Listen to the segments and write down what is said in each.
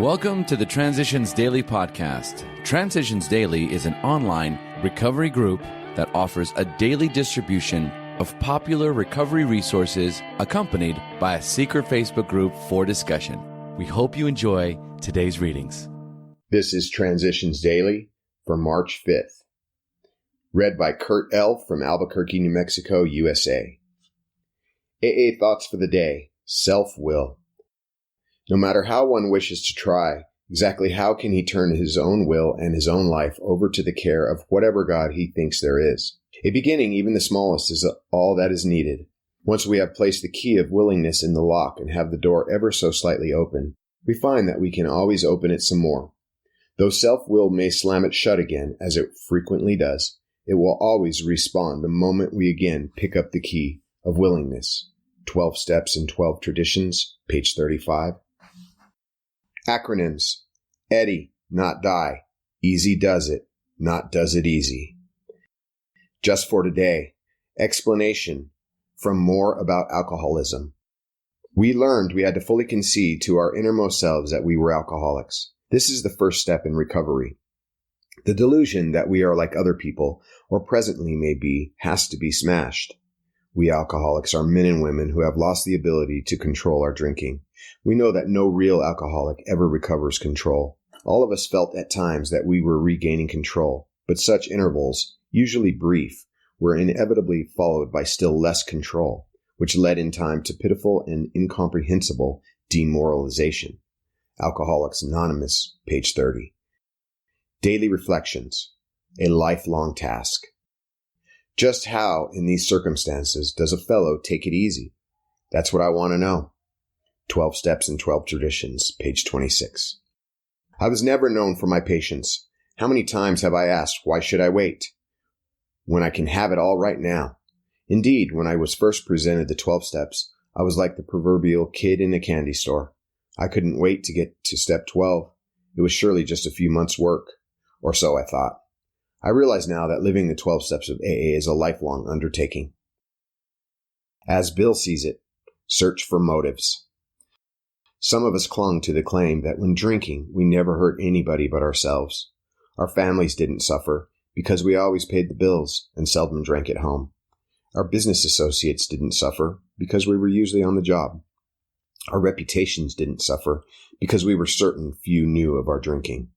Welcome to the Transitions Daily podcast. Transitions Daily is an online recovery group that offers a daily distribution of popular recovery resources accompanied by a secret Facebook group for discussion. We hope you enjoy today's readings. This is Transitions Daily for March 5th. Read by Kurt L. from Albuquerque, New Mexico, USA. AA thoughts for the day. Self-will. No matter how one wishes to try, exactly how can he turn his own will and his own life over to the care of whatever God he thinks there is? A beginning, even the smallest, is all that is needed. Once we have placed the key of willingness in the lock and have the door ever so slightly open, we find that we can always open it some more. Though self-will may slam it shut again, as it frequently does, it will always respawn the moment we again pick up the key of willingness. 12 Steps and 12 Traditions, page 35. Acronyms. EDDY, not die. Easy does it, not does it easy. Just for today. Explanation from More About Alcoholism. We learned we had to fully concede to our innermost selves that we were alcoholics. This is the first step in recovery. The delusion that we are like other people, or presently may be, has to be smashed. We alcoholics are men and women who have lost the ability to control our drinking. We know that no real alcoholic ever recovers control. All of us felt at times that we were regaining control, but such intervals, usually brief, were inevitably followed by still less control, which led in time to pitiful and incomprehensible demoralization. Alcoholics Anonymous, page 30. Daily Reflections, a lifelong task. Just how, in these circumstances, does a fellow take it easy? That's what I want to know. 12 Steps and 12 Traditions, page 26. I was never known for my patience. How many times have I asked, why should I wait, when I can have it all right now? Indeed, when I was first presented the 12 Steps, I was like the proverbial kid in a candy store. I couldn't wait to get to step 12. It was surely just a few months' work, or so I thought. I realize now that living the 12 Steps of AA is a lifelong undertaking. As Bill sees it, search for motives. Some of us clung to the claim that when drinking, we never hurt anybody but ourselves. Our families didn't suffer because we always paid the bills and seldom drank at home. Our business associates didn't suffer because we were usually on the job. Our reputations didn't suffer because we were certain few knew of our drinking.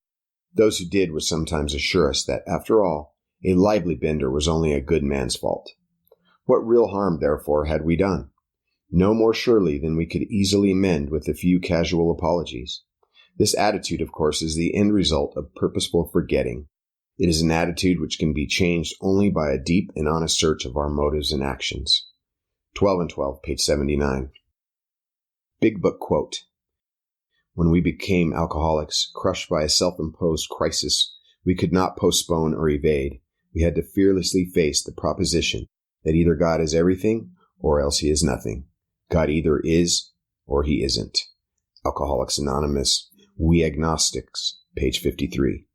Those who did would sometimes assure us that, after all, a lively bender was only a good man's fault. What real harm, therefore, had we done? No more surely than we could easily mend with a few casual apologies. This attitude, of course, is the end result of purposeful forgetting. It is an attitude which can be changed only by a deep and honest search of our motives and actions. 12 and 12, page 79. Big Book quote. When we became alcoholics, crushed by a self-imposed crisis we could not postpone or evade, we had to fearlessly face the proposition that either God is everything or else he is nothing. God either is or he isn't. Alcoholics Anonymous, We Agnostics, page 53.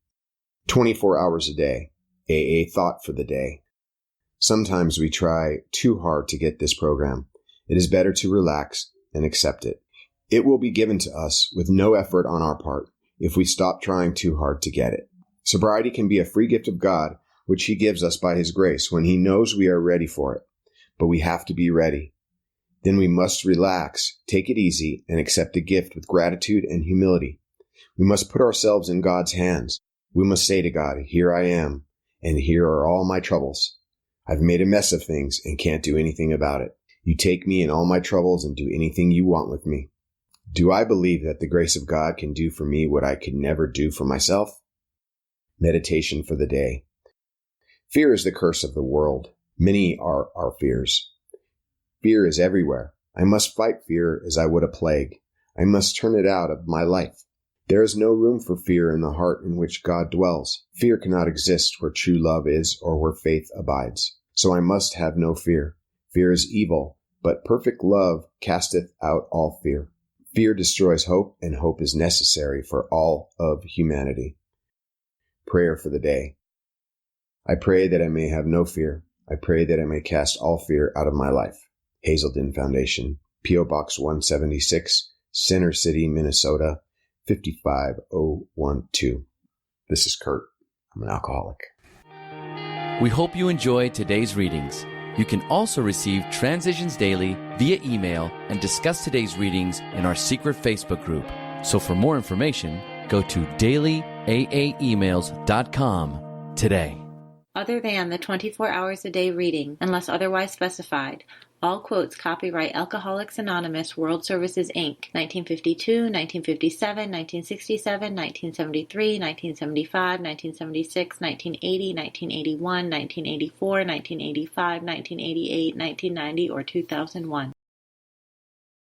24 hours a day. AA thought for the day. Sometimes we try too hard to get this program. It is better to relax and accept it. It will be given to us with no effort on our part if we stop trying too hard to get it. Sobriety can be a free gift of God, which he gives us by his grace when he knows we are ready for it. But we have to be ready. Then we must relax, take it easy, and accept the gift with gratitude and humility. We must put ourselves in God's hands. We must say to God, here I am, and here are all my troubles. I've made a mess of things and can't do anything about it. You take me in all my troubles and do anything you want with me. Do I believe that the grace of God can do for me what I could never do for myself? Meditation for the day. Fear is the curse of the world. Many are our fears. Fear is everywhere. I must fight fear as I would a plague. I must turn it out of my life. There is no room for fear in the heart in which God dwells. Fear cannot exist where true love is or where faith abides. So I must have no fear. Fear is evil, but perfect love casteth out all fear. Fear destroys hope, and hope is necessary for all of humanity. Prayer for the day. I pray that I may have no fear. I pray that I may cast all fear out of my life. Hazelden Foundation, P.O. Box 176, Center City, Minnesota, 55012. This is Kurt. I'm an alcoholic. We hope you enjoyed today's readings. You can also receive Transitions Daily via email and discuss today's readings in our secret Facebook group. So for more information, go to dailyaaemails.com today. Other than the 24 hours a day reading, unless otherwise specified, all quotes copyright Alcoholics Anonymous World Services, Inc., 1952, 1957, 1967, 1973, 1975, 1976, 1980, 1981, 1984, 1985, 1988, 1990, or 2001.